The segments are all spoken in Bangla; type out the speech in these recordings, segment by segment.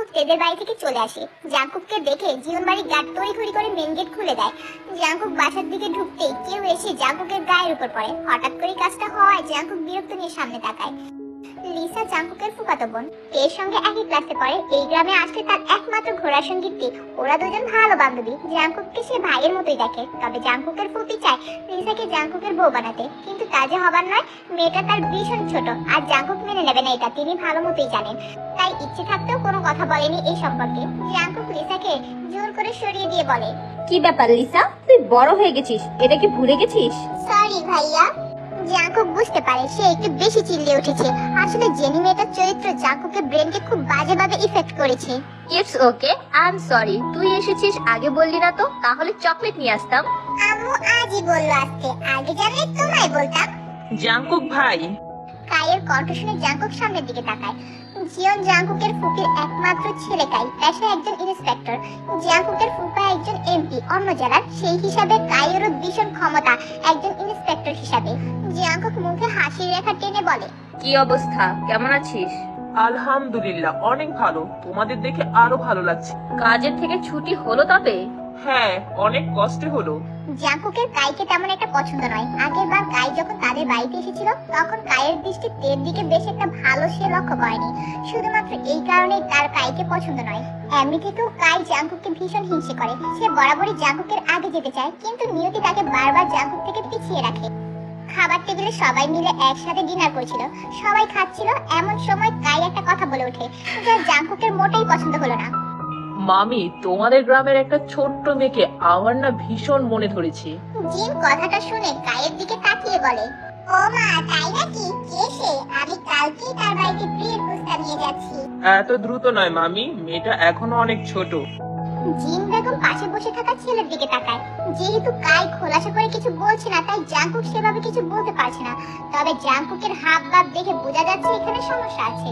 জাঙ্কুক তেদের বাড়ি থেকে চলে আসে। জাঙ্কুককে দেখে জীবনবাড়ি গার্ড তড়িঘড়ি করে মেন গেট খুলে দেয়। জাঙ্কুক বাসার দিকে ঢুকতেই কেউ এসে জাঙ্কুকের গায়ের উপর পড়ে। হঠাৎ করে কাজটা হওয়ায় জাঙ্কুক বিরক্ত নিয়ে সামনে তাকায়। লিসা জাঙ্কুকের ফুফাতো বোন, এর সঙ্গে একই ক্লাসে পড়ে। এই গ্রামে আসলে তার একমাত্র ঘোড়ার সঙ্গীতটি। ওরা দুজন ভালো বান্ধবী। জাঙ্কুককে সে ভাইয়ের মতোই দেখে। তবে জাঙ্কুকের ফুপি চায় লিসাকে জাঙ্কুকের বউ বানাতে, কিন্তু তা যে হবার নয়। মেয়েটা তার ভীষণ ছোট, আর জাঙ্কুক মেনে নেবে না এটা তিনি ভালো মতোই জানেন। তাই ইচ্ছে থাকতেও কোনো কথা বলেনি এই সম্পর্কে। জাঙ্কুক লিসাকে জোর করে সরিয়ে দিয়ে বলে, কি ব্যাপার লিসা, তুই বড় হয়ে গেছিস, এটা কি ভুলে গেছিস? সরি ভাইয়া। জাঙ্কুক বুঝতে পারে সে একটু বেশি চিল্লিয়ে উঠেছে। আসলে জেনি মেয়েটার চরিত্র জাঙ্কুকের ব্রেনকে খুব বাজেভাবে ইফেক্ট করেছে। It's okay, I am sorry. তুই এসেছিস, আগে বললি না তো, তাহলে চকলেট নিয়ে আসতাম। আম্মু আজই বললো আসতে, আগে জানলে তোমায় বলতাম। জাঙ্কুক ভাই। কাইয়ের কণ্ঠ শুনে জাঙ্কুক সামনের দিকে তাকায়। জিয়ন জাঙ্কুকের ফুপির একমাত্র ছেলে কাই, পেশায় একজন ইন্সপেক্টর। জাঙ্কুকের ফুপা একজন এমপি অন্য জেলার, সেই হিসাবে কাইয়েরও ভীষণ ক্ষমতা একজন ইন্সপেক্টর হিসাবে। জাঙ্কুক মুখে হাসির রেখা টেনে বলে, কি অবস্থা, কেমন আছিস? আলহামদুলিল্লাহ অনেক ভালো, তোমাদের দেখে আরো ভালো লাগছে। কাজের থেকে ছুটি হলো তবে? হ্যাঁ, অনেক কষ্টে হলো। জাঙ্কুকের কাইকে তেমন একটা পছন্দ নয়। আগের বার কাই যখন তাদের বাড়িতে এসেছিল তখন কাইয়ের দৃষ্টি তের দিকে বেশ একটা ভালো সে লক্ষ্য করেনি। শুধুমাত্র এই কারণেই তার কাইকে পছন্দ নয়। এমনি থেকেও কাই জাঙ্কুককে ভীষণ হিংসে করে। সে বরাবরই জাঙ্কুকের আগে যেতে চায়, কিন্তু নিয়তি তাকে বারবার জাঙ্কুক থেকে পিছিয়ে রাখে। খাবার টেবিলে সবাই মিলে একসাথে ডিনার করছিল, সবাই খাচ্ছিল। এমন সময় কাই একটা কথা বলে ওঠে যা জাঙ্কুকের মোটেই পছন্দ হলো না। মামি, তোমাদের গ্রামের একটা ছোট্ট মেয়েকে আমার না ভীষণ মনে ধরেছে। জিন কথাটা শুনে কায়ের দিকে তাকিয়ে বলে, ও মা, তাই নাকি? কে সে? আমি কালকেই তার বাড়িতে বিয়ের প্রস্তাব নিয়ে যাচ্ছি। এত দ্রুত নয় মামি, মেয়েটা এখনো অনেক ছোট। জিন বেগম পাশে বসে থাকা ছেলের দিকে তাকায়। যেহেতু কাই খোলাসা করে কিছু বলছে না, তাই জাঙ্কুক সেভাবে কিছু বলতে পারছে না। তবে জাঙ্কুকের হাব ভাব দেখে বোঝা যাচ্ছে এখানে সমস্যা আছে।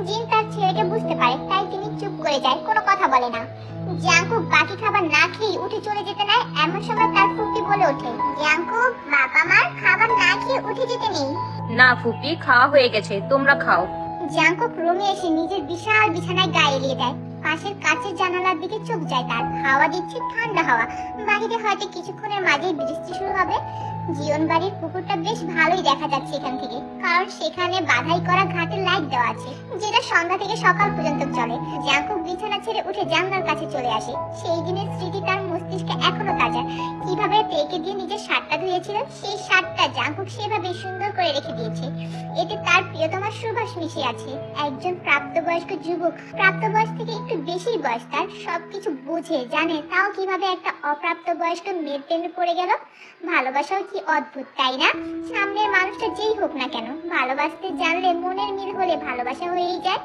জিন তার ছেলেকে বুঝতে পারে, তাই তিনি চুপ করে যায়, কোনো কথা বলে না। জাঙ্কুক বাকি খাবার না খেয়ে উঠে চলে যেতে নেয়। এমন সময় তার ফুপি বলে ওঠে, জাঙ্কুক, বাবা মার খাবার না খেয়ে উঠে যেতে নেই। না ফুপি, খাওয়া হয়ে গেছে, তোমরা খাও। জাঙ্কুক রুমে এসে নিজের বিশাল বিছানায় গায়ে এলিয়ে দেয়। পাশের কাচের জানালার দিকে চোখ যায় তার। হাওয়া দিচ্ছে ঠান্ডা হাওয়া। বাহিরে হয়তো কিছুক্ষণের মাঝেই বৃষ্টি শুরু হবে। জীবন বাড়ির পুকুরটা বেশ ভালোই দেখা যাচ্ছে এখান থেকে, কারণ সেখানে বাধাই করা ঘাটের লাইট দেওয়া আছে, যেটা সন্ধ্যা থেকে সকাল পর্যন্ত চলে। জাঙ্কুক বিছানা ছেড়ে উঠে জানলার কাছে চলে আসে। সেই দিনের স্মৃতি তার মস্তিষ্কে এখনো তাজা। কিভাবে তেকে দিয়ে নিজের শার্টটা ধুয়েছিল, সেই শার্টটা জাঙ্কুক সেভাবে সুন্দর করে রেখে দিয়েছে। এতে তার প্রিয়তমার সুবাস মিশে আছে। একজন প্রাপ্তবয়স্ক যুবক, প্রাপ্তবয়স থেকে একটু বেশি বয়স তার, সবকিছু বুঝে জানে, তাও কিভাবে একটা অপ্রাপ্তবয়স্ক মেয়ের প্রেমে পড়ে গেল। ভালোবাসাও কি অদ্ভুত, তাই না? সামনের মানুষটা যেই হোক না কেন, ভালোবাসতে জানলে, মনের মিল হলে ভালোবাসা হয়েই যায়।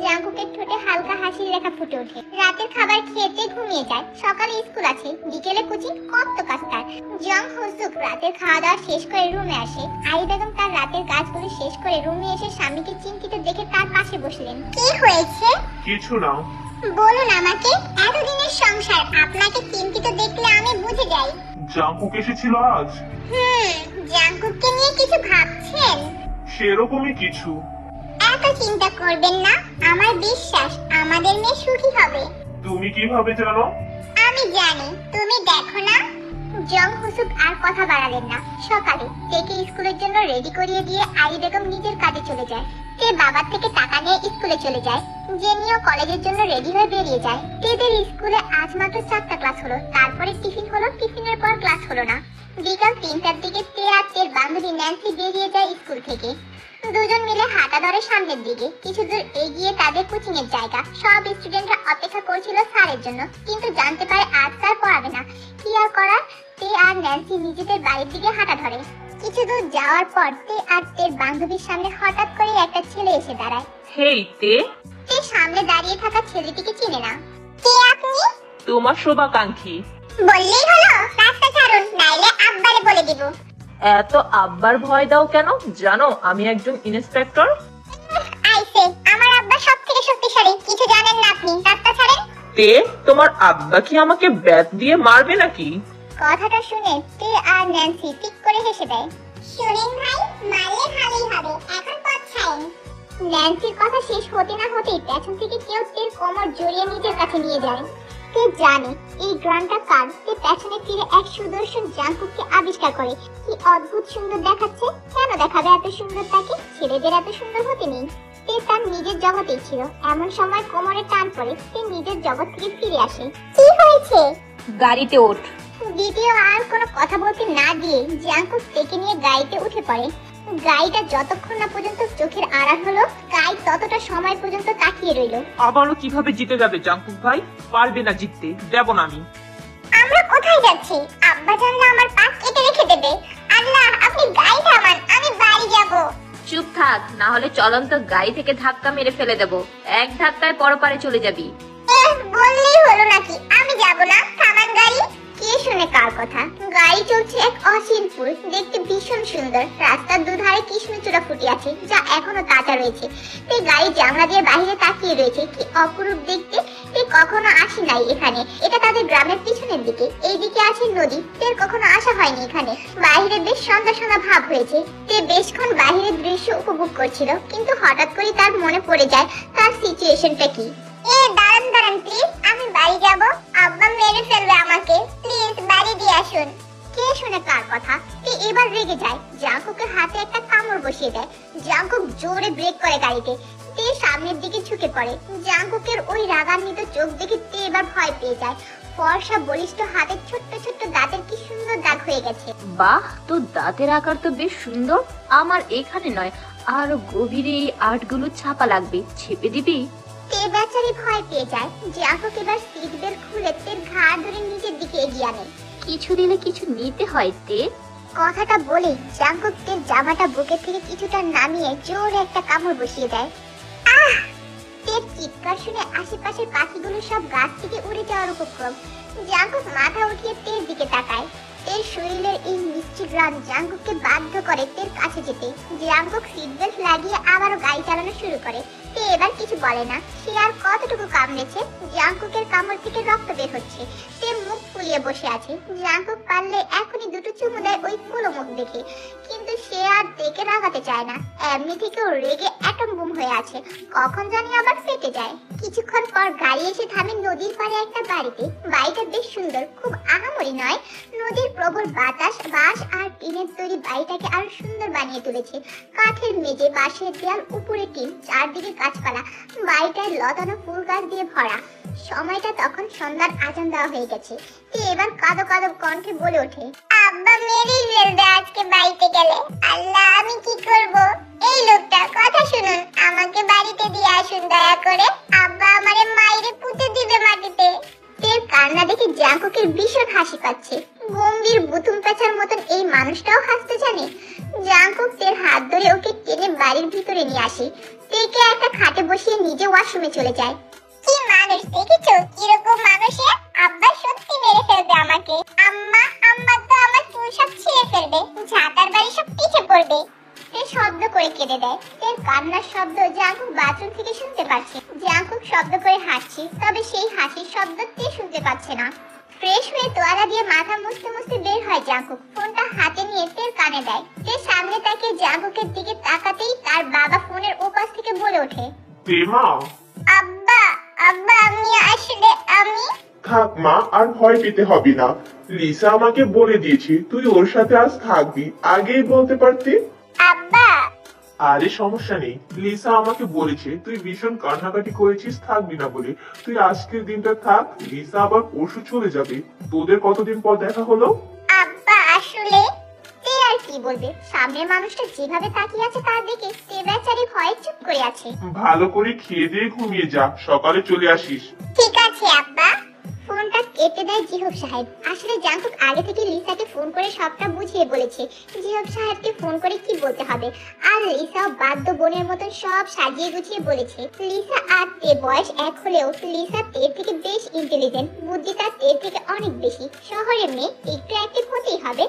জাঙ্কুকের ঠোঁটে হালকা হাসির রেখা ফুটে ওঠে। রাতের খাবার খেতে ঘুমিয়ে যায়। সকালে স্কুল আছে, বিকেলে কোচিং, কত কাজ তার। জং হোসুক রাতের খাওয়া দাওয়া শেষ করে রুমে আসে। আই বেগম তার রাতের কাজগুলো শেষ করে রুমে এসে স্বামীকে চিন্তিত দেখে তার পাশে বসলেন। কি হয়েছে? কিছু না। বলুন আমাকে। এতদিনের সংসার, আপনাকে চিন্তিত দেখলে আমি বুঝে যাই। জাঙ্কুক এসেছিল আজ? জাঙ্কুককে নিয়ে কিছু ভাবছেন? সেরকমই কিছু। এত চিন্তা করবেন না, আমার বিশ্বাস আমাদের মেয়ে সুখী হবে। তুমি কিভাবে জানো? আমি জানি, তুমি দেখো না। জং হুসুক আর কথা বাড়ালেন না। সকালে তেকে স্কুলের জন্য রেডি করিয়ে দিয়ে আই বেগম নিজের কাজে চলে যায়। তে বাবার থেকে টাকা নিয়ে স্কুলে চলে যায়। জেনিও কলেজের জন্য রেডি হয়ে বেরিয়ে যায়। তেদের স্কুলে আজ মাত্র 4টা ক্লাস হলো, তারপরে টিফিন হলো, টিফিনের পর ক্লাস হলো না। বিকাল 3টার দিকে তে আর তের বান্ধবী ন্যান্সি বেরিয়ে যায় স্কুল থেকে। দুজন মিলে হাঁটা ধরে সামনের দিকে। কিছু দূর এগিয়ে তাদের কোচিং এর জায়গা। সব স্টুডেন্টরা অপেক্ষা করছিল স্যারের জন্য, কিন্তু জানতে পারে আজ স্যার পড়াবে না। কি আর করার, তে আর ন্যান্সি নিজেদের বাড়ির দিকে হাঁটা ধরে। কিছু দূর যাওয়ার পর তে আর তের বান্ধবীর সামনে হঠাৎ করে একটা ছেলে এসে দাঁড়ায়। হেই তে। তে সামনে দাঁড়িয়ে থাকা ছেলেটিকে চিনে না। কে আপনি? তোমার শুভাকাঙ্ক্ষী। বললেই হলো, রাস্তা ছাড়ুন, নাইলে আব্বারে বলে দিব। এত আব্বার ভয় দাও কেন? জানো আমি একজন ইন্সপেক্টর। আইসে, আমার আব্বা সবথেকে শক্তিশালী। কিছু জানেন না আপনি, রাস্তা ছাড়েন। তে, তোমার আব্বা কি আমাকে ব্যাট দিয়ে মারবে নাকি? কথাটা শুনে তে আর ন্যান্সি ঠিক করে হেসে দেয়। শুনেন ভাই, মারলে ভালোই হবে, এখন পথ ছাড়েন। ন্যান্সির কথা শেষ হতে না হতেই পেছন থেকে কেউ তের কোমর জড়িয়ে নিজের কাছে নিয়ে যায়। তে জানে এই গ্রানটা কার। তে পেছনে ফিরে এক সুদর্শন জাংকুককে আবিষ্কার করে। কি অদ্ভুত সুন্দর দেখাচ্ছে। কেন দেখাবে এত সুন্দর তাকে? ছেলেদের এত সুন্দর হতে নেই। তে তার নিজের জগতেই ছিল। এমন সময় কোমরে টান পড়ে। তে নিজের জগৎ থেকে ফিরে আসে। কি হয়েছে? গাড়িতে ওঠ। দ্বিতীয় আর কোনো কথা বলতে না দিয়ে জাংকুক তেকে নিয়ে গাড়িতে উঠে পড়ে। গাড়িটা যতক্ষণ না পর্যন্ত চোখের আড়াল হলো, গাড়ি ততটা সময় পর্যন্ত তাকিয়ে রইল। আবারও কিভাবে জিতে যাবে জাংকুক ভাই? পারবে না জিততে, দেব না আমি। আমরা কোথায় যাচ্ছি? আব্বা জানলে আমার পা কেটে রেখে দেবে। আল্লাহ, আপনি গাড়ি থামান, আমি বাড়ি যাব। চুপ থাক, না হলে চলন্ত গাড়ি থেকে ধাক্কা মেরে ফেলে দেবো। এক ধাক্কায় পরপারে চলে যাবি। বললেই হলো নাকি আমি যাব না? থামান গাড়ি। কে শুনে কার কথা? গাড়ি চলছে এক অসীম ফুল, দেখতে ভীষণ সুন্দর। রাস্তার দুধারে কৃষ্ণচূড়া ফুটে আছে, যা এখনো তাজা রয়েছে। এই গাড়ি জানলা দিয়ে বাইরে তাকিয়ে রয়েছে। কি অপরূপ দেখতে। তে কখনো আসি নাই এখানে। এটা তাদের গ্রামের পিছনের দিকে। এইদিকে আছে নদী। তের কখনো আসা হয়নি এখানে। বাইরে বেশ সন্ধ্যা সন্ধ্যা ভাব হয়েছে। তে বেশক্ষণ বাইরের দৃশ্য উপভোগ করছিল, কিন্তু হঠাৎ করে তার মনে পড়ে যায় তার সিচুয়েশনটা কি। দাঁড়ান দাঁড়ান প্লিজ, আমি বাড়ি যাব। আব্বা মেরে ফেলবে আমাকে। প্লিজ বাড়ি দিয়ে আসুন। কে শুনে কার কথা? তে এবার রেগে যায়। জাংকুকের হাতে একটা কামড় বসিয়ে দেয়। জাংকুক জোরে ব্রেক করে গাড়িতে। তে সামনের দিকে ঝুঁকে পড়ে। জাংকুকের ওই রাগান্বিত চোখ দেখে তে এবার ভয় পেয়ে যায়। ফর্সা বলিষ্ঠ হাতের ছোট্ট ছোট্ট দাঁতের কি সুন্দর দাগ হয়ে গেছে। বাহ, তোর দাঁতের আকার তো বেশ সুন্দর। আমার এখানে নয়, আরো গভীরে এই আর্টগুলো ছাপা লাগবে। ছেপে দিবি? তে বেচারি ভয় পেয়ে যায়। জাংকুক এবার সিট বেল্ট খুলে তের ঘাড় ধরে নিজের দিকে এগিয়ে আনে। কিছু দিলে কিছু নিতে হয় তে। কথাটা বলে জাংকুক তের জামাটা বুকের থেকে কিছুটা নামিয়ে জোরে একটা কামড় বসিয়ে দেয়। আহ! তের চিৎকার শুনে আশেপাশের পাখিগুলো সব গাছ থেকে উড়ে যাওয়ার উপক্রম। জাংকুক মাথা উঠিয়ে তের দিকে তাকায়। তের শরীরের এই মিষ্টি গ্রাম জাংকুককে বাধ্য করে তের কাছে যেতে। জাংকুক সিট বেল্ট লাগিয়ে আবারও গাড়ি চালানো শুরু করে। তে এবার কিছু বলে না। সে আর কতটুকু কামড়েছে? জাংকুকের কামড় থেকে রক্ত বের হচ্ছে। তে মুখ ফুলিয়ে বসে আছে। জাংকুক পারলে এখনই দুটো চুমু দেয় ওই ফুলো মুখ দেখে, কিন্তু সে আর দেখে রাগাতে চায় না। এমনি থেকেও রেগে অ্যাটম বুম হয়ে আছে, কখন জানি আবার ফেটে যায়। কিছুক্ষণ পর গাড়ি এসে থামে নদীর পাড়ে একটা বাড়িতে। বাড়িটা বেশ সুন্দর, খুব আহামরি নয়। নদীর প্রবল বাতাস বাঁশ আর টিনের তৈরি বাড়িটাকে আরো সুন্দর বানিয়ে তুলেছে। কাঠের মেঝে, পাশের দেয়াল, উপরে টিন, চারদিকে গাছপালা। বাড়িটায় লতানো ফুল গাছ দিয়ে ভরা। সময়টা তখন সন্ধ্যার আজান দেওয়া হয়ে গেছে। তে এবার কাঁদো কাঁদো কণ্ঠে বলে ওঠে, আব্বা মেরেই ফেলবে আজকে বাড়িতে গেলে। আল্লাহ, আমি কি করব? এই লোকটা, কথা শুনুন, আমাকে বাড়িতে দিয়ে আসুন দয়া করে। আব্বা আমারে মাইরে পুঁতে দিবে মাটিতে। তের কান্না দেখে জাংকুকের ভীষণ হাসি পাচ্ছে। গম্ভীর বুতুম পেঁচার মতন এই মানুষটাও হাসতে জানে। জাংকুক তের হাত ধরে ওকে টেনে বাড়ির ভিতরে নিয়ে আসে। তেকে একটা খাটে বসিয়ে নিজে ওয়াশরুমে চলে যায়। কি মানুষ দেখেছো? কিরকম মানুষ? আব্বা সত্যি মেরে ফেলবে আমাকে। আম্মা তো আমার চুল সব ছিঁড়ে ফেলবে। ঝাঁটার বাড়ি সব পিছে পড়বে। তে শব্দ করে কেঁদে দেয়। তের কান্নার শব্দ জাংকুক বাথরুম থেকে শুনতে পাচ্ছে। জাংকুক শব্দ করে হাসছে, তবে সেই হাসির শব্দ তে শুনতে পাচ্ছে না। ফ্রেশ হয়ে তোয়ালা দিয়ে মাথা মুছতে মুছতে বের হয় জাংকুক। ফোনটা হাতে নিয়ে তের কানে দেয়। তের সামনে তাকিয়ে জাংকুকের দিকে তাকাতেই তার বাবা ফোনের ওপাশ থেকে বলে ওঠে, প্রেমা, আব্বা আমি আসলে থাক মা, আর ভয় পেতে হবে না। লিসা আমাকে বলে দিয়েছে তুই ওর সাথে আজ থাকবি। আগেই বলতে পারতি। আব্বা আরে সমস্যা নেই, লিসা আমাকে বলেছে তুই ভীষণ কান্নাকাটি করেছিস থাকবি না বলে। তুই আজকের দিনটা থাক, লিসা আবার পরশু চলে যাবে। তোদের কতদিন পর দেখা হলো? আব্বা আসলে তে আর কি বলবে? সামনের মানুষটা যেভাবে তাকিয়ে আছে তার দিকে তে বেচারি ভয়ে চুপ করে আছে। ভালো করে খেয়ে দিয়ে ঘুমিয়ে যা, সকালে চলে আসিস। ঠিক আছে আব্বা। ফোনটা কেটে দেয় জিহব সাহেব। আসলে জাংকুক আগে থেকে লিসাকে ফোন করে সবটা বুঝিয়ে বলেছে জিহব সাহেবকে ফোন করে কি বলতে হবে। আর লিসাও বাধ্য বোনের মতন সব সাজিয়ে গুছিয়ে বলেছে। লিসা আর তে বয়স এক হলেও লিসা তের থেকে বেশ ইন্টেলিজেন্ট। বুদ্ধি তার তের থেকে অনেক বেশি। শহরের মেয়ে, একটু অ্যাক্টিভ হতেই হবে।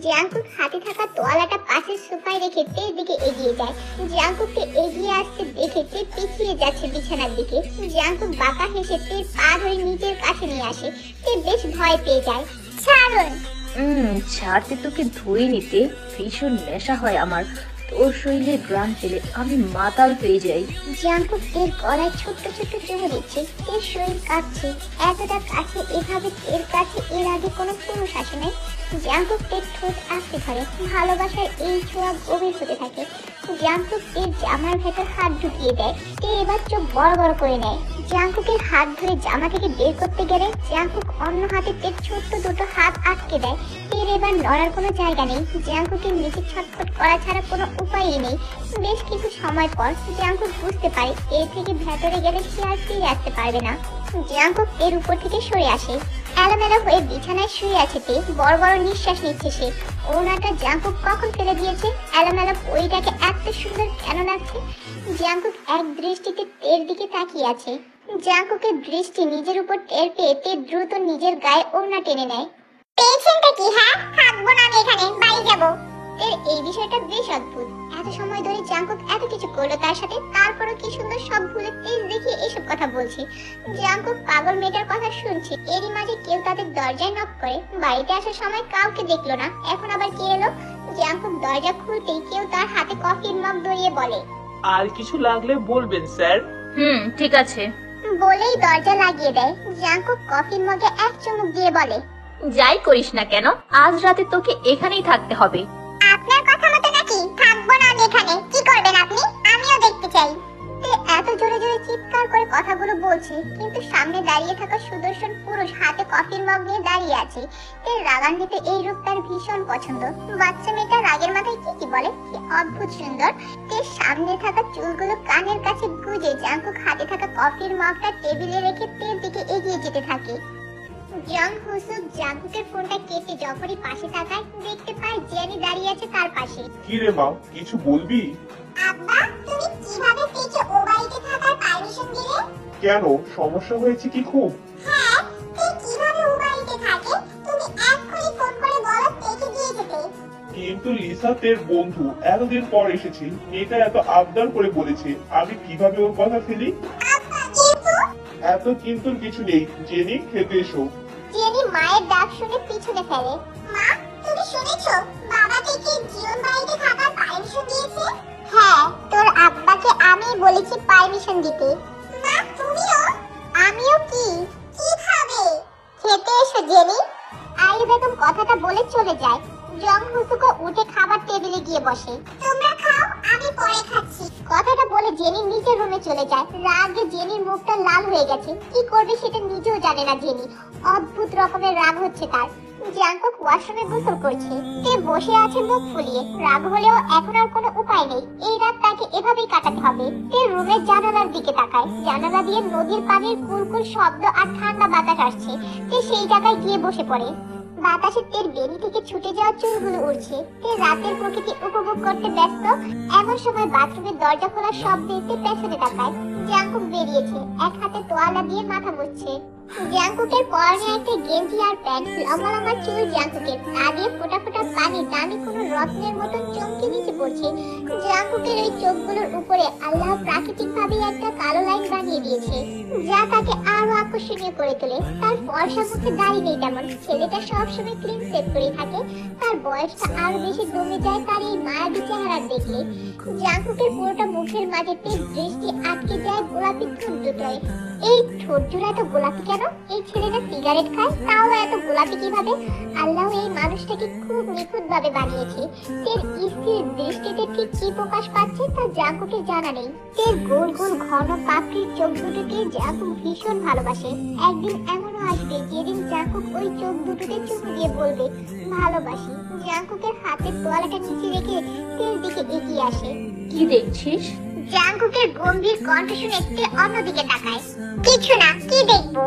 জাংকুক হাতে থাকা তোয়ালাটা পাশের সোফায় রেখে তের দিকে এগিয়ে যায়। জাংকুককে এগিয়ে আসতে দেখে তে পিছিয়ে যাচ্ছে বিছানার দিকে। জাংকুক বাঁকা হেসে তের পা ধরে নিজের কাছে নিয়ে আসে। তে বেশ ভয় পেয়ে যায়। ছাড়ুন। ছাড়তে তোকে ধরে নিতে ভীষণ নেশা হয় আমার। তোর শরীরে গ্রাম পেলে আমি মাতাল হয়ে যাই। জাঙ্কুক তের গলায় ছোট্ট ছোট্ট চুমু দিচ্ছে। তের শরীর কাঁপছে। এতটা কাছে এভাবে তের কাছে এর আগে কোনো পুরুষ আসে নাই। জাঙ্কুক তের ঠোঁট আঁকড়ে ধরে। ভালোবাসার এই ছোঁয়া গভীর হতে থাকে। জাঙ্কুক তের জামার ভেতর হাত ঢুকিয়ে দেয়। তে এবার চোখ বড় বড় করে নেয়। জাঙ্কুকের হাত ধরে জামা থেকে বের করতে গেলে জাঙ্কুক অন্য হাতে তের ছোট্ট দুটো হাত আটকে দেয়। তের এবার নড়ার কোনো জায়গা নেই। জাঙ্কুকের নিচে ছটফট করা ছাড়া কোনো উপায়ই নেই। বেশ কিছু সময় পর জাঙ্কুক বুঝতে পারে এর থেকে ভেতরে গেলে সে আর ফিরে আসতে পারবে না। জাঙ্কুক এর উপর থেকে সরে আসে। এলোমেলো হয়ে বিছানায় শুয়ে আছে তে। বড় বড় নিঃশ্বাস নিচ্ছে সে। ওনাটা জাঙ্কুক কখন ফেলে দিয়েছে? এলোমেলো পরিটাকে এত সুন্দর কেন লাগছে? জাঙ্কুক এক দৃষ্টিতে তের দিকে তাকিয়ে আছে। জাঙ্কুকের দৃষ্টি নিজের উপর টের পেয়ে তে দ্রুত নিজের গায়ে ওড়না টেনে নেয়। পেয়েছেনটা কি? হ্যাঁ, থাকবো না আমি এখানে, বাড়ি যাবো। এর এই বিষয়টা বেশ অদ্ভুত। এত সময় ধরে জাঙ্কুক এত কিছু করলো তার সাথে, তারপরও কি সুন্দর সব ভুলে তেজ দেখিয়ে এসব কথা বলছে। জাঙ্কুক পাগল মেয়েটার কথা শুনছে। এরই মাঝে কেউ তাদের দরজায় নক করে। বাড়িতে আসার সময় কাউকে দেখলো না, এখন আবার কে এলো? জাঙ্কুক দরজা খুলতেই কেউ তার হাতে কফির মগ ধরিয়ে বলে, আর কিছু লাগলে বলবেন স্যার। ঠিক আছে। বলেই দরজা লাগিয়ে দেয়। জাঙ্কুক কফির মগে এক চুমুক দিয়ে বলে, যাই করিস না কেন, আজ রাতে তোকে এখানেই থাকতে হবে। আপনার কথা মতো নাকি? থাকবো না আমি এখানে। কি করবেন আপনি? আমিও দেখতে চাই। এত জোরে জোরে চিৎকার করে কথাগুলো বলছে, কিন্তু সামনে দাঁড়িয়ে থাকা সুদর্শন পুরুষ হাতে কফির মগ নিয়ে দাঁড়িয়ে আছে। এর রাগান্বিত এই রূপ তার ভীষণ পছন্দ। বাচ্চা মেয়েটা রাগের মাথায় কি কি বলে, কি অদ্ভুত সুন্দর। এর সামনে থাকা চুলগুলো কানের কাছে গুজে জাঙ্কুক হাতে থাকা কফির মগটা টেবিলে রেখে তের দিকে এগিয়ে যেতে থাকে। জং হুসুক জাঙ্কুকের ফোনটা কেটে যখনই পাশে তাকায়, দেখতে পায় জেনি দাঁড়িয়ে আছে তার পাশে। কি রে মা, কিছু বলবি? আব্বা, তুমি কিভাবে তেকে ও বাড়িতে থাকার পারমিশন দিলে? কেন, সমস্যা হয়েছে কি খুব? হ্যাঁ, তে কিভাবে ও বাড়িতে থাকে? তুমি এক্ষুনি ফোন করে বলো তেকে দিয়ে যেতে। কিন্তু লিসা তের বন্ধু, এতদিন পর এসেছি, মেয়েটা এত আবদার করে বলেছে, আমি কিভাবে ওর কথা ফেলি? আব্বা, কিন্তু এত কিন্তু কিছু নেই। জেনি, খেতে এসো। জেনি মায়ের ডাক শুনে পিছনে ফেলে। মা, তুমি শুনেছো বাবা থেকে জীবন বাড়িতে থাকার পারমিশন দিয়েছে? হ্যাঁ, তোর আব্বাকে আমি বলেছি পারমিশন দিতে। মা, তুমিও? আমিও কি? কি খাবে? খেতে এসো জেনি। আলী বেগম কথাটা বলে চলে যায়। জং হুসুকো উঠে খাবার টেবিলে গিয়ে বসে। তোমরা খাও, আমি পরে খাচ্ছি। কথাটা বলে জেনি নিজের রুমে চলে যায়। রাগে জেনির মুখটা লাল হয়ে গেছে। কি করবে সেটা নিজেও জানে না জেনি। অদ্ভুত রকমের রাগ হচ্ছে তার। জাঙ্কুক ওয়াশরুমে গোসল করছে। তে বসে আছে মুখ ফুলিয়ে। রাগ হলেও এখন আর কোনো উপায় নেই। এই রাত তাকে এভাবেই কাটাতে হবে। তে রুমের জানালার দিকে তাকায়। জানালা দিয়ে নদীর পানির কুলকুল শব্দ আর ঠান্ডা বাতাস আসছে। তে সেই জায়গায় গিয়ে বসে পড়ে। বাতাসে তের বেনি থেকে ছুটে যাওয়া চুলগুলো উড়ছে। তে রাতের প্রকৃতি উপভোগ করতে ব্যস্ত। এমন সময় বাথরুমের দরজা খোলার শব্দে তে পেছনে তাকায়। জাঙ্কুক বেরিয়েছে, এক হাতে তোয়ালা দিয়ে মাথা মুছছে। জাঙ্কুকের পরনে একটা গেঞ্জি আর প্যান্ট। লম্বা লম্বা চুল জাঙ্কুকের, তা দিয়ে ফোটা ফোটা পানি দামি কোনো রত্নের মতন চমকে নিচে পড়ছে। জাঙ্কুকের ওই চোখগুলোর উপরে আল্লাহ প্রাকৃতিক ভাবে একটা কালো লাইন বানিয়ে দিয়েছে, যা তাকে আরো আকর্ষণীয় করে তোলে। তার ফর্সা মুখে দাড়ি নেই তেমন। ছেলেটা সবসময় ক্লিন সেভ করে থাকে। তার বয়সটা আরো বেশি দমে যায় তার এই মায়াবী চেহারা দেখলে। জাঙ্কুকের পুরোটা মুখের মাঝে তেজ দৃষ্টি আটকে যায় গোলাপি ঠোঁট দুটোয়। এই ঠোঁট জোড়া এত গোলাপি কেন? এই ছেলেটা সিগারেট খায়, তাও এত গোলাপি কিভাবে? আল্লাহ এই মানুষটাকে খুব নিখুঁত ভাবে বানিয়েছে। তের স্থির দৃষ্টিতে ঠিক কি প্রকাশ পাচ্ছে তা জাঙ্কুকের জানা নেই। তের গোল গোল ঘন পাপড়ির চোখ দুটোকে জাঙ্কুক ভীষণ ভালোবাসে। একদিন এমনও আসবে যেদিন জাঙ্কুক ওই চোখ দুটোতে চুমু দিয়ে বলবে ভালোবাসি। জাঙ্কুকের হাতের তোয়ালাটা নিচে রেখে তের দিকে এগিয়ে আসে। কি দেখছিস? জাঙ্কুকের গম্ভীর কণ্ঠ শুনে তে অন্যদিকে তাকায়। কিছু না, কি দেখবো?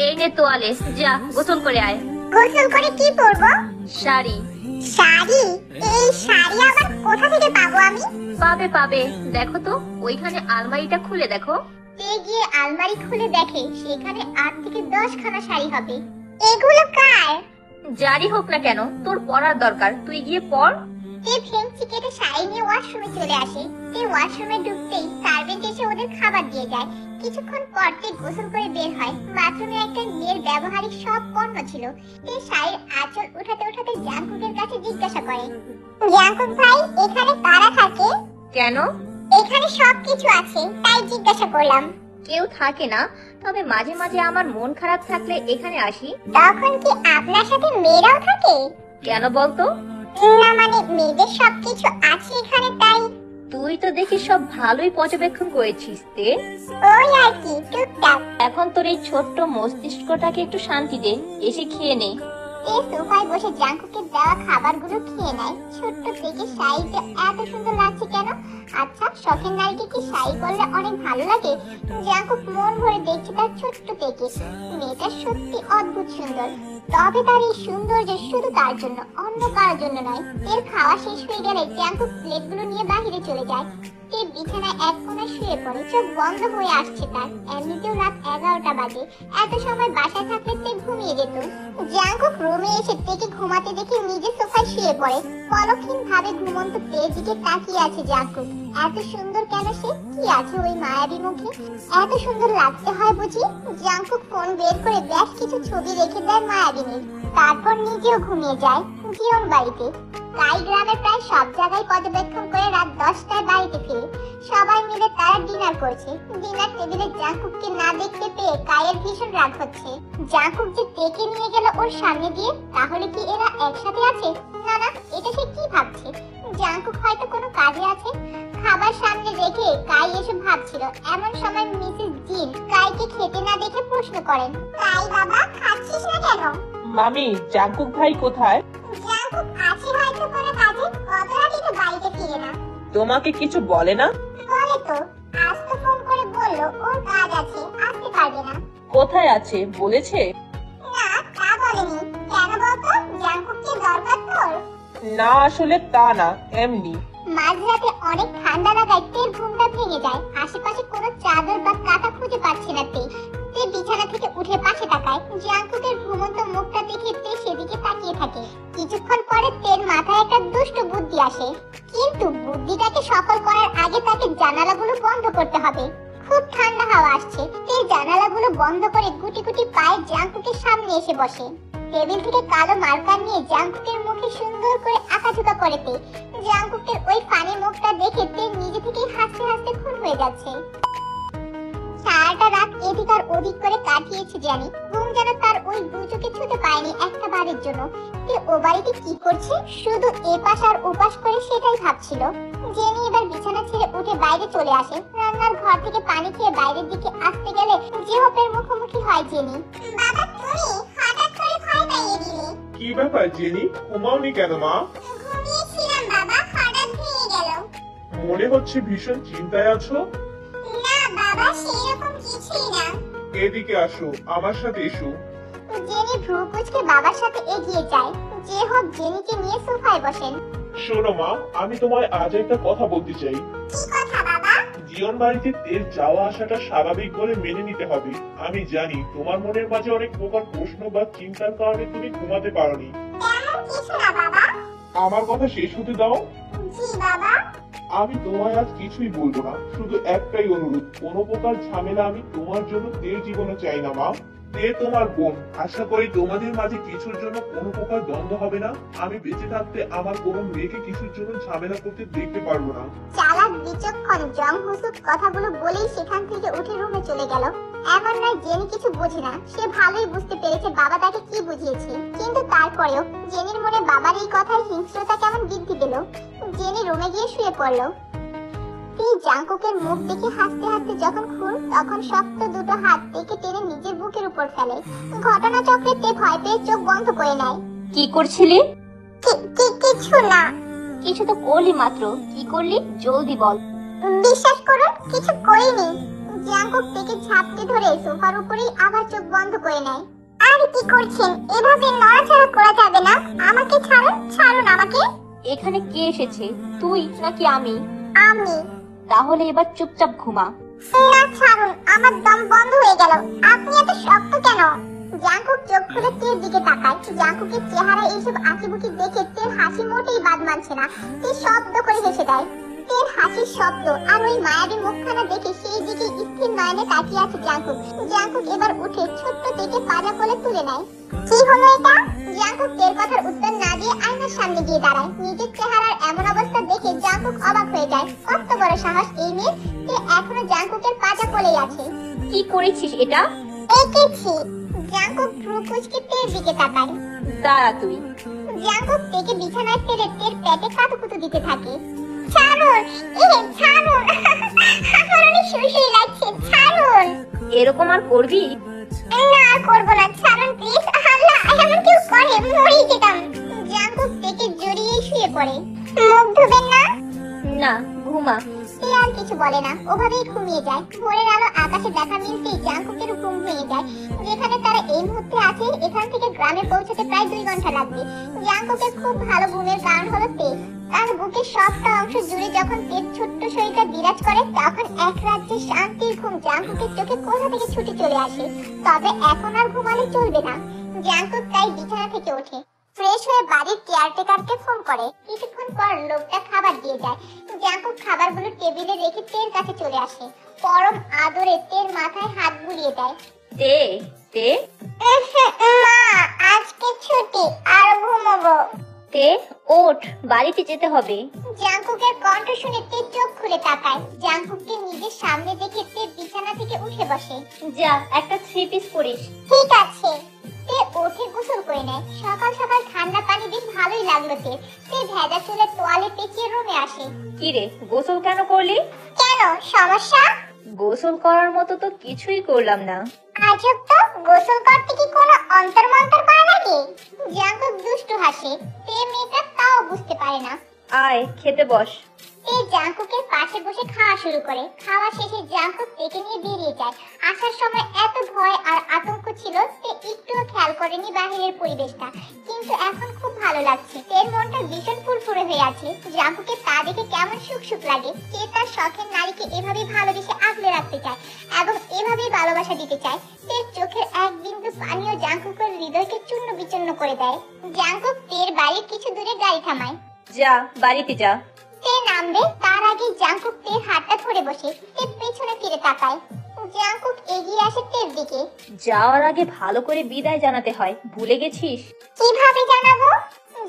এই নে তোয়ালে, যা গোসল করে আয়। গোসল করে কি পরবো? শাড়ি। শাড়ি? এই শাড়ি আবার কোথা থেকে পাবো আমি? পাবে পাবে, দেখো তো ওইখানে আলমারিটা খুলে দেখো। তে গিয়ে আলমারি খুলে দেখে সেখানে 8 থেকে 10 খানা শাড়ি হবে। এগুলো কার? যারই হোক না কেন, তোর পরার দরকার, তুই গিয়ে পর। তে ফ্রেঞ্চি কেটে শাড়ি নিয়ে ওয়াশরুমে চলে আসে। তে ওয়াশরুমে ঢুকতেই সার্ভেন্ট এসে ওদের খাবার দিয়ে যায়। কিছুক্ষণ পর তে গোসল করে বের হয়। বাথরুমে একটা মেয়ের ব্যবহারিক সব পণ্য ছিল। তে শাড়ির আঁচল উঠাতে উঠাতে জাংকুকের কাছে জিজ্ঞাসা করে, জাংকুক ভাই এখানে কারা থাকে? কেন? এখানে সবকিছু আছে তাই জিজ্ঞাসা করলাম। কেউ থাকে না, তবে মাঝে মাঝে আমার মন খারাপ থাকলে এখানে আসি। তখন কি আপনার সাথে মেয়েরাও থাকে? কেন বলতো? না মানে মেয়েদের সবকিছু আছে এখানে তাই। তুই তো দেখি সব ভালোই পর্যবেক্ষণ করেছিস তে। ওই আর কি টুকটাক। এখন তোর এই ছোট্ট মস্তিষ্কটাকে একটু শান্তি দে, এসে খেয়ে নে। এই সোফায় বসে জাংকুকের দেওয়া খাবারগুলো খেয়ে নেয়। ছোট্ট থেকে শাড়িটা এত সুন্দর লাগছে কেন? আচ্ছা শখের নারীকে কি শাড়ি পরলে অনেক ভালো লাগে? জাংকুক মন ভরে দেখছে তার ছোট্ট থেকে। মেয়েটা সত্যি অদ্ভুত সুন্দর। তবে তার এই সৌন্দর্য শুধু তার জন্য, অন্য কারোর জন্য নয়। এর খাওয়া শেষ হয়ে গেলে জাংকুক প্লেটগুলো নিয়ে বাহিরে চলে যায়। তে বিছানায় এক কোণায় শুয়ে পড়ে, চোখ বন্ধ হয়ে আসছে তার। এমনিতেও রাত 11টা বাজে। এত সময় বাসায় থাকলে তে ঘুমিয়ে যেত। জাংকুক রুমে এসে তেকে ঘুমাতে দেখে নিজে সোফায় শুয়ে পড়ে। পলকহীন ভাবে ঘুমন্ত তের দিকে তাকিয়ে আছে জাংকুক। এত সুন্দর কেন সে? কি আছে ওই মায়াবী মুখে? এত সুন্দর লাগতে হয় বুঝি? জাংকুক ফোন বের করে বেশ কিছু ছবি রেখে দেয় মায়াবিনীর। তারপর নিজেও ঘুমিয়ে যায় জীবন বাড়িতে। কাই গ্রামের প্রায় সব জায়গায় পর্যবেক্ষণ করে রাত 10টায় বাড়িতে ফিরে। সবাই মিলে তারা ডিনার করছে। ডিনার টেবিলে জাংকুককে না দেখতে পেয়ে কায়ের ভীষণ রাগ হচ্ছে। জাংকুক যে তেকে নিয়ে গেল ওর সামনে দিয়ে, তাহলে কি এরা একসাথে আছে? না না, এটা সে কি ভাবছে? জাংকুক হয়তো কোনো কাজে আছে। খাবার সামনে রেখে কাই এসে ভাবছিল। এমন সময় মিসেস জিন কাইকে খেতে না দেখে প্রশ্ন করেন, কাই বাবা খাচ্ছিস না কেন? মামি, জাংকুক ভাই কোথায়? জাংকুক আছে হয়তো কোনো কাজে, কত রাতে তো বাড়িতে ফিরে না। তোমাকে কিছু বলে না? বলে তো, আজ তো ফোন করে বললো ওর কাজ আছে, আসতে পারবে না। কোথায় আছে বলেছে? না তা বলেনি। কেন বলতো? জাংকুককে দরকার তোর? না আসলে তা না, এমনি। মাঝরাতে অনেক ঠান্ডা লাগায় তের ঘুমটা ভেঙে যায়। আশেপাশে কোনো চাদর বা কাঁথা খুঁজে পাচ্ছে না তে। তে বিছানা থেকে উঠে পাশে তাকায়। জাংকুকের ঘুমন্ত মুখটা দেখে তে সেদিকে তাকিয়ে থাকে। কিছুক্ষণ পরে তের মাথায় একটা দুষ্ট বুদ্ধি আসে। কিন্তু বুদ্ধিটাকে সফল করার আগে তাকে জানালাগুলো বন্ধ করতে হবে। খুব ঠান্ডা হাওয়া আসছে। তে জানালাগুলো বন্ধ করে গুটি গুটি পায়ে জাংকুকের সামনে এসে বসে। টেবিল থেকে কালো মার্কার নিয়ে জাংকুকের মুখে সুন্দর করে আঁকাঝোঁকা করে তে। জাংকুকের ওই ফানি মুখটা দেখে তে নিজে থেকেই হাসতে হাসতে খুন হয়ে যাচ্ছে। সারাটা রাত এদিক আর ওদিক করে কাটিয়েছে জানি। ঘুম যেন তার ওই দু চোখে ছুতে পায়নি একটা বারের জন্য। তে ও বাড়িতে কি করছে শুধু এপাশ আর ওপাশ করে সেটাই ভাবছিল। জেনি এবার বিছানা ছেড়ে উঠে বাইরে চলে আসে। রান্নার ঘর থেকে পানি খেয়ে বাইরের দিকে আসতে গেলে জিহপের মুখোমুখি হয় জেনি। বাবা তুমি হঠাৎ করে ভয় পাইয়ে দিলে। কি ব্যাপার জেনি, ঘুমাওনি কেন মা? ঘুমিয়েছিলাম বাবা, হঠাৎ ভেঙে গেল। মনে হচ্ছে ভীষণ চিন্তায় আছো। না বাবা সেরকম কিছুই না। এদিকে আসো, আমার সাথে এসো। জেনি ভ্রু কুঁচকে বাবার সাথে এগিয়ে যায়। যে হোক জেনিকে নিয়ে সোফায় বসেন। শোনো মা, আমি তোমায় আজ একটা কথা বলতে চাই। কি কথা বাবা? জীবন বাড়িতে তের যাওয়া আসাটা স্বাভাবিক বলে মেনে নিতে হবে। আমি জানি তোমার মনের মাঝে অনেক প্রকার প্রশ্ন বা চিন্তার কারণে তুমি ঘুমাতে পারোনি। তেমন কিছু না বাবা। আমার কথা শেষ হতে দাও। জি বাবা। আমি তোমায় আজ কিছুই বলবো না, শুধু একটাই অনুরোধ, কোনো প্রকার ঝামেলা আমি তোমার জন্য তের জীবনে চাই না মা। তে তোমার বোন, আশা করি তোমাদের মাঝে কিছুর জন্য কোনো প্রকার দ্বন্দ্ব হবে না। আমি বেঁচে থাকতে আমার কোনো মেয়েকে কিছুর জন্য ঝামেলা করতে দেখতে পারবো না। চালাক বিচক্ষণ জং হুসুক কথাগুলো বলেই সেখান থেকে উঠে রুমে চলে গেল। এমন নয় জেনি কিছু বোঝে না, সে ভালোই বুঝতে পেরেছে বাবা তাকে কি বুঝিয়েছে। কিন্তু তারপরেও জেনির মনে বাবার এই কথায় হিংস্রতা কেমন বৃদ্ধি পেল। জেনি রুমে গিয়ে শুয়ে পড়ল। জাংকুকের মুখ দেখে হাসতে হাসতে যখন খুন, তখন শক্ত দুটো হাত দেখে টেনে নিজের বুকের উপর ফেলে। ঘটনাচক্রে তে ভয় পেয়ে চোখ বন্ধ করে নেয়। কি করছিলি? কিছু না। কিছু তো করলি মাত্র, কি করলি জলদি বল। বিশ্বাস করুন কিছু করিনি। জাংকুক থেকে ঝাপটে ধরে সোফার উপরেই আবার চোখ বন্ধ করে নেয়। আর কি করছেন? এভাবে নড়াচড়া করা যাবে না। আমাকে ছাড়ুন, ছাড়ুন আমাকে। এখানে কে এসেছে, তুই নাকি আমি? আমি। তাহলে এবার চুপচাপ ঘুমা। না ছাড়ুন, আমার দম বন্ধ হয়ে গেল। আপনি এত শক্ত কেন? জাঙ্কুক চোখ খুলে তের দিকে তাকায়। জাঙ্কুকের চেহারা এইসব আঁকিবুকি দেখে তের হাসি মোটেই বাদ মানছে না। তে শব্দ করে হেসে দেয়। তের হাসির শব্দ আর ওই মায়াবী মুখখানা দেখে সেই দিকে স্থির নয়নে তাকিয়ে আছে জাঙ্কুক। জাঙ্কুক এবার উঠে ছোট্ট তেকে পাজা কোলে তুলে নেয়। কি হলো এটা? জাঙ্কুক তের কথার উত্তর না দিয়ে আয়নার সামনে গিয়ে দাঁড়ায়। নিজের চেহারার এমন অবস্থা দেখে জাঙ্কুক অবাক হয়ে যায়। কত বড় সাহস এই মেয়ে! তে এখনো জাঙ্কুকের পাজা কোলেই আছে। কি করেছিস এটা? এঁকেছি। জাঙ্কুক ভ্রু কুঁচকে তের দিকে তাকায়। দাঁড়া তুই। জাঙ্কুক তেকে বিছানায় ফেলে তের পেটে কাতুকুতু দিতে থাকে। ছাড়ুন, ছাড়ুন, আমার অনেক সুরসুরি লাগছে, ছাড়ুন। এরকম আর করবি? না, আর করবো না, ছাড়ুন প্লিজ। আল্লাহ, এমন কেউ করে মরে যেতাম। জাঙ্কুক তেকে জড়িয়ে শুয়ে পড়ে। মুখ ধুবেন না? না, ঘুমা। সে আর কিছু বলে না, ওভাবেই ঘুমিয়ে যায়। ভোরের আলো আকাশে দেখা মিলতেই জাঙ্কুকের ঘুম ভেঙে যায়। যেখানে তারা এই মুহূর্তে আছে, এখান থেকে গ্রামে পৌঁছাতে প্রায় 2 ঘন্টা লাগবে। জাঙ্কুকের খুব ভালো ঘুমের কারণ হলো তে। তার বুকের সবটা অংশ জুড়ে যখন তের ছোট্ট শরীরটা বিরাজ করে, তখন এক রাজ্যের শান্তির ঘুম জাঙ্কুকের চোখে কোথা থেকে ছুটে চলে আসে। তবে এখন আর ঘুমালে চলবে না। জাঙ্কুক তাই বিছানা থেকে ওঠে, ফ্রেশ হয়ে বাড়ির কেয়ারটেকারকে ফোন করে। কিছুক্ষণ পর লোকটা খাবার দিয়ে যায়। জাঙ্কুক খাবারগুলো টেবিলে রেখে তের কাছে চলে আসে। পরম আদরে তের মাথায় হাত বুলিয়ে দেয়। তে তে মা, আজকে ছুটি, আর ঘুমাবো। তে ওঠ, বাড়িতে যেতে হবে। জাঙ্কুকের কণ্ঠ শুনে তে চোখ খুলে তাকায়। জাঙ্কুককে নিজের সামনে দেখে তে বিছানা থেকে উঠে বসে। যা, একটা 3 পিস পরিস। ঠিক আছে। তে উঠে গোসল করে নেয়। সকাল সকাল ঠান্ডা পানি বেশ ভালোই লাগলো তে। তে ভেজা চুলে তোয়ালে পেঁচিয়ে রুমে আসে। কি রে, গোসল কেন করলি? কেন, সমস্যা? গোসল করার মতো তো কিছুই করলাম না। আজব তো, গোসল করতে কি কোনো অন্তর মন্তর করা লাগে? জাঙ্কুক দুষ্টু হাসে। তে মেয়েটা তাও বুঝতে পারে না। আয়, খেতে বস। তে জাঙ্কুকের পাশে বসে খাওয়া শুরু করে। খাওয়া শেষে জাঙ্কুক তেকে নিয়ে বেরিয়ে যায়। আসার সময় এত ভয় আর আতঙ্ক ছিল, তে একটুও খেয়াল করেনি বাহিরের পরিবেশটা। কিন্তু এখন খুব ভালো লাগছে। তের মনটা ভীষণ ফুরফুরে হয়ে আছে। জাঙ্কুকে তা দেখে কেমন সুখ সুখ লাগে। সে তার শখের নারীকে এভাবে ভালোবেসে আগলে রাখতে চায় এবং এভাবেই ভালোবাসা দিতে চায়। তের চোখের এক বিন্দু পানিও জাঙ্কুকের হৃদয়কে চূর্ণ বিচূর্ণ করে দেয়। জাঙ্কুক তের বাড়ির কিছু দূরে গাড়ি থামায়। যা, বাড়িতে যা। তে নামবে তার আগে জাঙ্কুক তের হাতটা ধরে বসে। তে পেছনে ফিরে তাকায়। জাঙ্কুক এগিয়ে আসে তের দিকে। যাওয়ার আগে ভালো করে বিদায় জানাতে হয়, ভুলে গেছিস? কিভাবে জানাবো?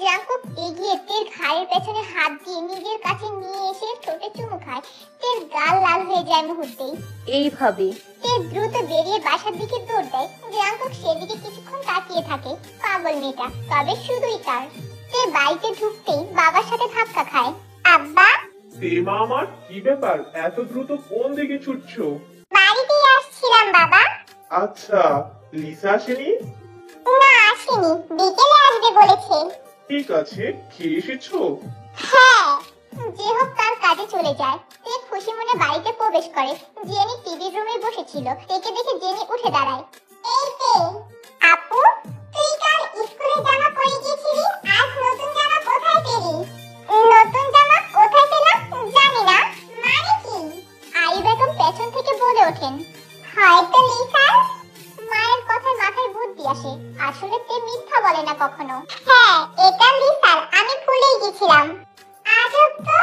জাঙ্কুক এগিয়ে তের ঘাড়ের পেছনে হাত দিয়ে নিজের কাছে নিয়ে এসে ঠোঁটে চুমু খায়। তের গাল লাল হয়ে যায় মুহূর্তেই। এইভাবে তে দ্রুত বেরিয়ে বাসার দিকে দৌড় দেয়। জাঙ্কুক সেদিকে কিছুক্ষণ তাকিয়ে থাকে। পাগল মেয়েটা, তবে শুধুই তার। তে বাড়িতে ঢুকতেই বাবার সাথে ধাক্কা খায়। আব্বা? তেমা আমার, কি ব্যাপার, এত দ্রুত কোন দিকে ছুটছো? বাড়িতেই আসছিলাম বাবা। আচ্ছা, লিসা আসেনি? না, আসেনি, বিকেলে আসবে বলেছে। ঠিক আছে, খেয়ে এসেছো? হ্যাঁ। যে হোক তার কাজে চলে যায়। তে খুশি মনে বাড়িতে প্রবেশ করে। জেনি টিভির রুমে বসেছিল। তেকে দেখে জেনি উঠে দাঁড়ায়। এই তে, আপু, তুই কাল স্কুলে জামা পরে গেছিলি, আজ নতুন জামা কোথায় পেলি? নতুন জামা কোথায় পেলাম জানি না, মানে কি? আই বেগম পেছন থেকে বলে ওঠেন, হয়তো লিসা। মায়ের কথায় মাথায় বুদ্ধি আসে। আসলে তে মিথ্যা বলে না কখনো। হ্যাঁ, এটা লিসার, আমি ভুলেই গেছিলাম। আজব তো।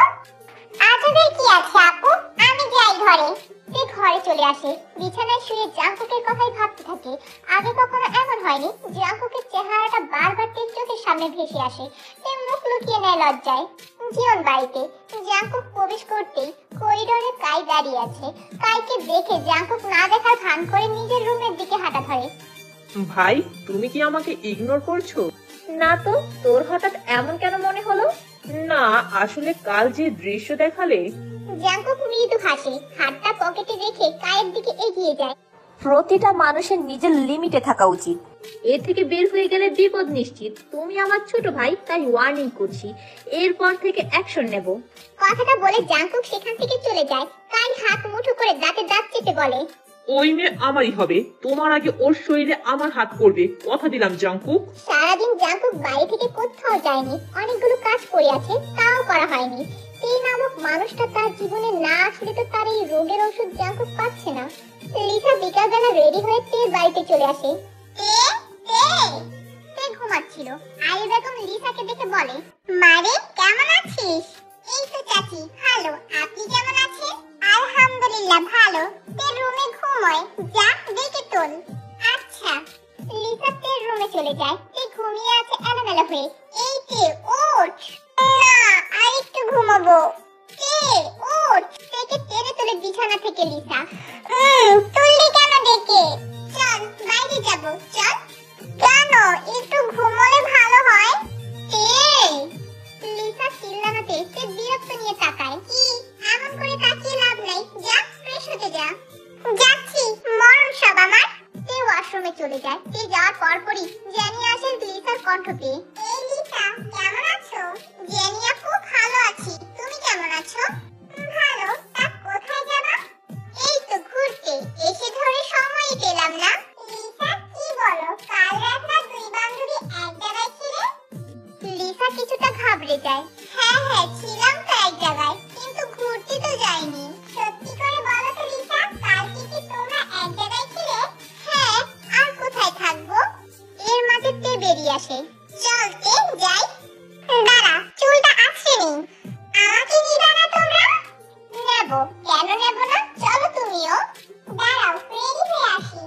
আজবের কি আছে আপু, আমি যাই ঘরে। তে ঘরে চলে আসে। বিছানায় শুয়ে জাঙ্কুকের কথাই ভাবতে থাকে। আগে কখনো এমন হয়নি। জাঙ্কুকের চেহারাটা বারবার তের চোখের সামনে ভেসে আসে। তে মুখ লুকিয়ে নেয় লজ্জায়। জীবন বাড়িতে জাঙ্কুক প্রবেশ করতেই করিডোরে কাই দাঁড়িয়ে আছে। কাইকে দেখে জাঙ্কুক না দেখার ভান করে নিজের রুমের দিকে হাঁটা ধরে। ভাই, তুমি কি আমাকে ইগনোর করছো? না তো, তোর হঠাৎ এমন কেন মনে হলো? না, আসলে কাল যে দৃশ্য দেখালে। জাঙ্কুক মৃদু হাসে। হাতটা পকেটে রেখে কায়ের দিকে এগিয়ে যায়। প্রতিটা মানুষের নিজের লিমিটে থাকা উচিত। এর থেকে বের হয়ে গেলে বিপদ নিশ্চিত। তুমি আমার ছোট ভাই, তাই ওয়ার্নিং করছি, এরপর থেকে অ্যাকশন নেব। কথাটা বলে জাঙ্কুক সেখান থেকে চলে যায়। কাই হাত মুঠো করে দাঁতে দাঁত চেপে বলে, ওই মেয়ে আমারই হবে, তোমার আগে ওর শরীরে আমার হাত পড়বে, কথা দিলাম জাঙ্কুক। সারাদিন জাঙ্কুক বাড়ি থেকে কোথাও যায়নি। অনেকগুলো কাজ পড়ে আছে, তাও করা হয়নি। এই নামক মানুষটা তার জীবনে না আসলে তো তার এই রোগের ওষুধ জাঙ্কুক পাচ্ছে না। লিসা বিকালবেলা রেডি হয়ে তের বাড়িতে চলে আসে। তে ঘুমাচ্ছিল। আলী বেগম লিসাকে দেখে বলে, মারে কেমন আছিস? এই তো চাচি ভালো, আপনি কেমন আছেন? আলহামদুলিল্লাহ ভালো। তে রুমে ঘুমোয়, যা ডেকে তোল। আচ্ছা। লিসা তের রুমে চলে যায়। তে ঘুমিয়ে আছে এলোমেলো হয়ে। এই তে ওঠ। না আর একটু ঘুমাবো। তে ওঠ। তেকে টেনে তুলে বিছানা থেকে লিসা। তুললি কেন ডেকে? চল বাইরে যাব, চল। কেন? একটু ঘুমোলে ভালো হয়। তে লিসা চিল্লানোতে তে বিরক্ত নিয়ে তাকায়। কি এমন করে তাকিয়ে লাভ নাই, যা ফ্রেশ হতে যা। যাচ্ছি, মরণ সব আমার। তে ওয়াশরুমে চলে যায়। তে যাওয়ার পরপরই জেনি আসে লিসার কণ্ঠ পেয়ে। এই লিসা কেমন আছো? জেনিয়া খুব ভালো আছি, তুমি কেমন আছো? ভালো। তা কোথায় যাবা? এই তো ঘুরতে, এসে ধরে সময়ই পেলাম না। লিসা কি বলো, কাল রাত না দুই বান্ধবী এক জায়গায় ছিলে? লিসা কিছুটা ঘাবড়ে যায়। হ্যাঁ হ্যাঁ ছিলাম তো এক জায়গায়, কিন্তু ঘুরতে তো যাইনি। সত্যি করে বলো তো লিসা, কালকে কি তোমরা এক জায়গায় ছিলে? হ্যাঁ, আর কোথায় থাকবো? এর মাঝে তে বেরিয়ে আসে। চল তে যাই। দাঁড়া, চুলটা আছড়ে নেই। আমাকে নিবা না তোমরা? নেব, কেন নেব না? চলো তুমিও। দাঁড়াও, রেডি হয়ে আসি।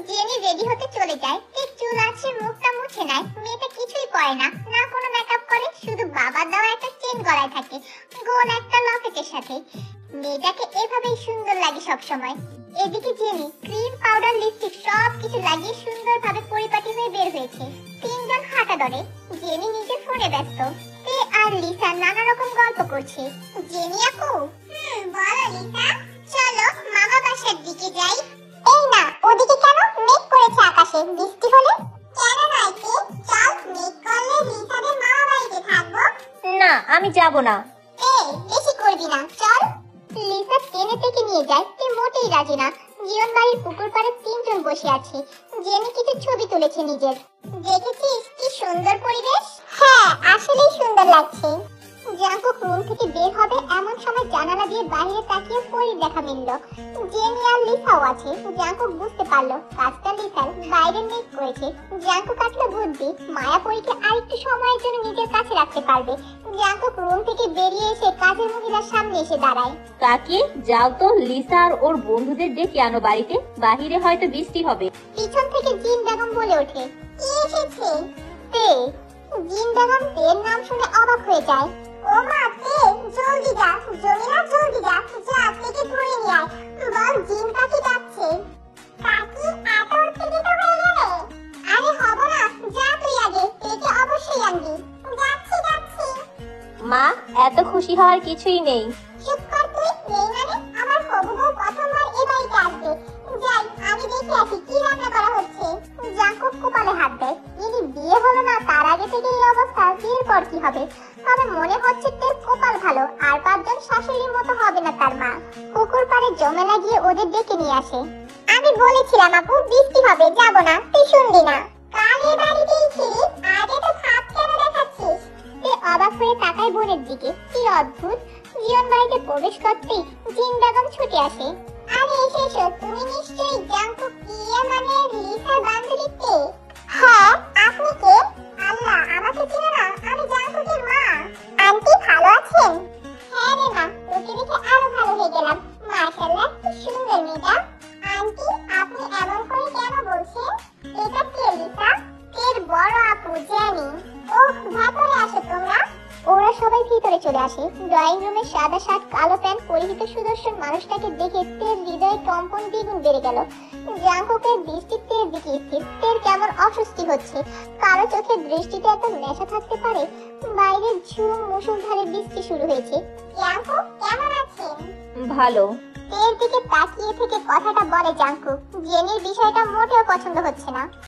জেনি রেডি হতে চলে যায়। তে চুল আছে, মুখটা মুছে নেয়। মেয়েটা কিছুই পরে না, না কোনো মেকআপ করে, শুধু বাবার দেওয়া একটা চেন গলায় থাকে, গোল একটা লকেটের সাথে। মেয়েটাকে এভাবেই সুন্দর লাগে সব সময়। এদিকে জেনি ক্রিম, পাউডার, লিপস্টিক সবকিছু লাগিয়ে সুন্দরভাবে পরিপাটি হয়ে বের হয়েছে। তিনজন হাঁটা ধরে। জেনি নিজের ফোনে ব্যস্ত। তে আর লিসা নানা রকম গল্প করছে। জেনি আপু, বলো লিসা। চলো মামা বাসার দিকে যাই। এই না, ওদিকে কেন? মেঘ করেছে আকাশে, বৃষ্টি হলে? কেন নয় তে, চল মেঘ করলে লিসাদের মামা বাড়িতে থাকবো। না, আমি যাব না। বেশি করবি না, চল। লিসা টেনে থেকে নিয়ে যায়। তে মোটেই রাজি না। জীবন বাড়ির পুকুর পাড়ে তিনজন বসে আছে। জেনি কিছু ছবি তুলেছে নিজের। দেখেছিস কি সুন্দর পরিবেশ? হ্যাঁ, আসলেই সুন্দর লাগছে। জাঙ্কুক রুম থেকে বের হবে এমন সময় জানালা দিয়ে বাইরে তাকিয়ে পরীর দেখা মিলল। জেনি আর লিসাও আছে। জাঙ্কুক বুঝতে পারলো কাজটা লিসার বাইরে মেক করেছে। জাঙ্কুক আসলে বুদ্ধি, মায়া পরীকে আরেকটু সময়ের জন্য নিজের কাছে রাখতে পারবে। জাঙ্কুক রুম থেকে বেরিয়ে এসে কাজের মহিলার সামনে এসে দাঁড়ায়। কাকি, যাও তো লিসা আর ওর বন্ধুদের ডেকে আনো বাড়িতে, বাহিরে হয়তো বৃষ্টি হবে। পিছন থেকে জিন বেগম বলে ওঠে, কে এসেছে? তে। জিন বেগম তের নাম শুনে অবাক হয়ে যায়। ও মা তে, জলদি যা, জমিনা জলদি যা, যা থেকে ধরে নিয়ে আয়। বল জিন কাকি ডাকছে। কাকি এত উত্তেজিত হয়ে গেলে? আরে হব না, যা তুই আগে, তেকে অবশ্যই আনবি। যাচ্ছি যাচ্ছি। মা, এত খুশি হওয়ার কিছুই নেই। চুপ কর তুই, নেই মানে? আমার হবু বউ প্রথমবার এ বাড়িতে আসবে। যাই, আমি দেখে আসি কি রান্না করা হচ্ছে। জাঙ্কুক কপালে হাত দেয়। ইনি বিয়ে হলো না তার আগে থেকে এই অবস্থা, বিয়ের পর কি হবে? তবে মনে হচ্ছে তোর কপাল ভালো, আর পাঁচজন শাশুড়ির মতো হবে না তার মা। পুকুর পাড়ে জমে লাগিয়ে ওদের ডেকে নিয়ে আসে। আমি বলেছিলাম আপু বৃষ্টি হবে, যাব না, তুই শুনলি না। কাল এ বাড়িতেই ছিলি, আগে তো ভাব কেন দেখাচ্ছিস? তে অবাক হয়ে তাকায় বোনের দিকে। কি অদ্ভুত! জীবন বাড়িতে প্রবেশ করতেই জিন বেগম ছুটে আসে। আরে এসে এসো, তুমি নিশ্চয়ই জাঙ্কুক ইয়ে মানে লিসার বান্ধবী তে? হ্যাঁ, আপনি কে? আল্লাহ, আমাকে চিনো না? আমি জাঙ্কুকের মা। আন্টি ভালো আছেন? হ্যাঁ রে মা, তোকে দেখে আরো ভালো হয়ে গেলাম। মাশাআল্লাহ, কি সুন্দর মেয়েটা। আন্টি, আপনি এমন করে কেন বলছেন? এটা কে লিসা? তের বড় আপু জেনি। ওহ, ভেতরে আসো তোমরা। ওরা সবাই ভিতরে চলে আসে। ড্রয়িং রুমে সাদা শার্ট, কালো প্যান্ট পরিহিত সুদর্শন মানুষটাকে দেখে তের হৃদয়ে কম্পন দ্বিগুণ বেড়ে গেল। জাঙ্কুকের দৃষ্টি তের দিকে স্থির। তের কেমন অস্বস্তি হচ্ছে। কারো চোখের দৃষ্টিতে এত নেশা থাকতে পারে? বাইরে ঝুম মুষলধারে বৃষ্টি শুরু হয়েছে। জাঙ্কুক কেমন আছেন? ভালো। তের দিকে তাকিয়ে থেকে কথাটা বলে জাঙ্কুক। জেনির বিষয়টা মোটেও পছন্দ হচ্ছে না।